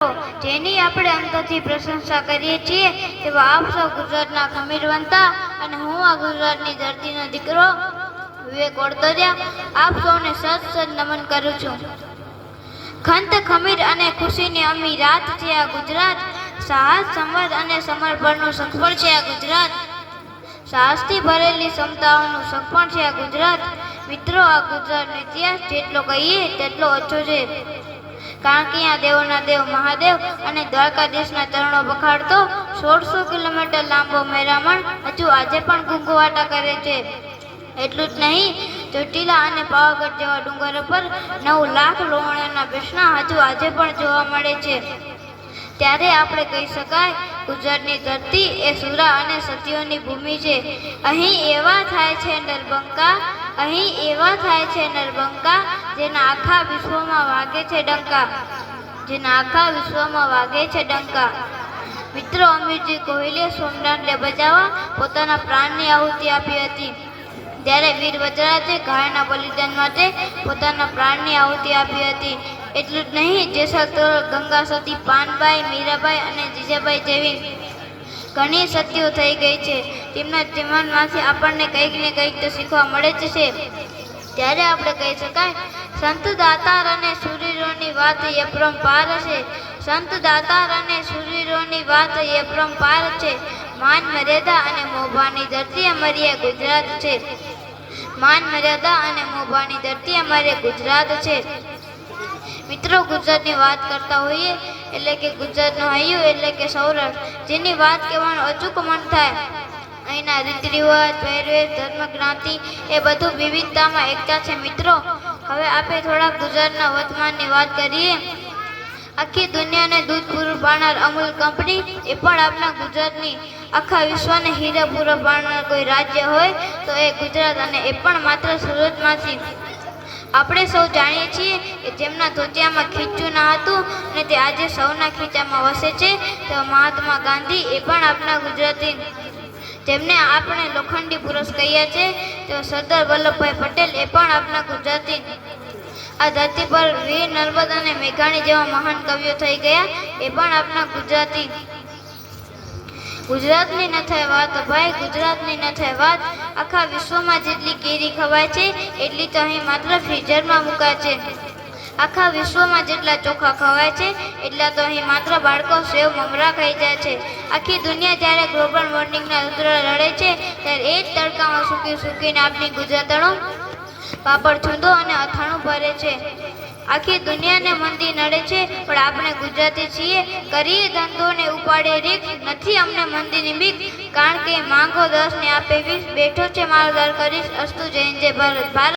જેની આપણે અંતરથી પ્રશંસા કરીએ છીએ તેવા આપ સૌ ગુજરાતના ખમીરવંતા અને હું આ ગુજરાતની ધરતીનો દીકરો વિવેક ઓડતરિયા આપ સૌને સત નમન કરું છું। ખંત ખમીર અને ખુશીની અમી રાત છે આ ગુજરાત, સાહસ સંવાદ અને સમર્પણનું સગપણ છે આ ગુજરાત, સાહસથી ભરેલી ક્ષમતાઓનું સગપણ છે આ ગુજરાત। મિત્રો, આ ગુજરાતનો ઇતિહાસ જેટલો કહીએ તેટલો ઓછો છે, કારણ કે અહીંયા દેવોના દેવ મહાદેવ અને દ્વારકાધીશના ચરણો પખાડતો 1600 કિલોમીટર લાંબો મેરામણ હજુ આજે પણ ઘૂંઘવાટા કરે છે। એટલું જ નહીં, ચોટીલા અને પાવાગઢ જેવા ડુંગરો પર 9 લાખ લોમડીઓના બેસણા હજુ આજે પણ જોવા મળે છે। ત્યારે આપણે કહી શકાય, ગુજરાતની ધરતી એ સુરા અને સતીઓની ભૂમિ છે। અહીં એવા થાય છે નરબંકા, અહીં એવા થાય છે નરબંકા, જેના આખા વિશ્વમાં વાગે છે ડંકા, જેના આખા વિશ્વમાં વાગે છે ડંકા। મિત્રો, અમીરજી કોહલીએ સોમનાથને બચાવવા પોતાના પ્રાણની આહુતિ આપી હતી, ત્યારે વીર વજરાજે ગાયના બલિદાન માટે પોતાના પ્રાણની આહુતિ આપી હતી। એટલું જ નહીં, જેસલ તોરલ, ગંગા સતી, પાનબાઈ, મીરાબાઈ અને જીજાબાઈ જેવી ઘણી સતીઓ થઈ ગઈ છે। તેમના જીવનમાંથી આપણને કંઈક ને કંઈક તો શીખવા મળે જ છે। ત્યારે આપણે કહી શકાય, સંત દાતાર અને શૂરવીરોની વાત એ પરંપાર છે, સંત દાતાર અને શૂરવીરોની વાત એ પરંપાર છે। માન મર્યાદા અને મોભાની ધરતી અમારી આ ગુજરાત છે, માન મર્યાદા અને મોભાની ધરતી અમારે ગુજરાત છે। મિત્રો, ગુજરાતની વાત કરતા હોઈએ એટલે કે ગુજરાતનું હૈયું એટલે કે સૌરાષ્ટ્ર, જેની વાત કહેવાનું અચૂક મન થાય। અહીંના રીત રિવાજ, પહેરવેશ, ધર્મ, જ્ઞાતિ એ બધું વિવિધતામાં એકતા છે। મિત્રો, હવે આપણે થોડા ગુજરાતના વર્તમાનની વાત કરીએ। આખી દુનિયાને દૂધ પૂરું પાડનાર અમૂલ કંપની એ પણ આપણા ગુજરાતની, આખા વિશ્વને હીરા પૂરો પાડનાર કોઈ રાજ્ય હોય તો એ ગુજરાત, અને એ પણ માત્ર સુરતમાંથી। આપણે સૌ જાણીએ છીએ કે જેમના ધોતિયામાં ખીચું ના હતું અને તે આજે સૌના ખીચામાં વસે છે, તેવા મહાત્મા ગાંધી એ પણ આપણા ગુજરાતી, જેમને આપણે લોખંડી પુરુષ કહીએ છીએ, તેઓ સરદાર વલ્લભભાઈ પટેલ એ પણ આપણા ગુજરાતી। આ ધરતી પર વીર નર્મદ અને મેઘાણી જેવા મહાન કવિઓ થઈ ગયા, એ પણ આપણા ગુજરાતી। ગુજરાતની ન થાય વાત ભાઈ, ગુજરાતની ન થાય વાત, આખા વિશ્વમાં જેટલી કેરી ખવાય છે એટલી તો અહીં માત્ર ફ્રીઝરમાં મુકાય છે। આખા વિશ્વમાં જેટલા ચોખા ખવાય છે એટલા તો અહીં માત્ર બાળકો સેવ મમરા ખાઈ જાય છે। આખી દુનિયા જ્યારે ગ્લોબલ વોર્મિંગના ઉતરા લડે છે, ત્યારે એ જ તડકામાં સૂકીને આપણી ગુજરાતણો પાપડ છૂંદો અને અથાણું ભરે છે। આખી દુનિયાને મંદી નડે છે, પણ આપણે ગુજરાતી છીએ, કરીએ ધંધો ને ઉપાડે રીક, નથી અમને મંદીની બીક, કારણ કે માંગો 10 ને આપે 20, બેઠો છે મારો દર કરીશ, અસ્તુ જય હિન્દ જય ભારત।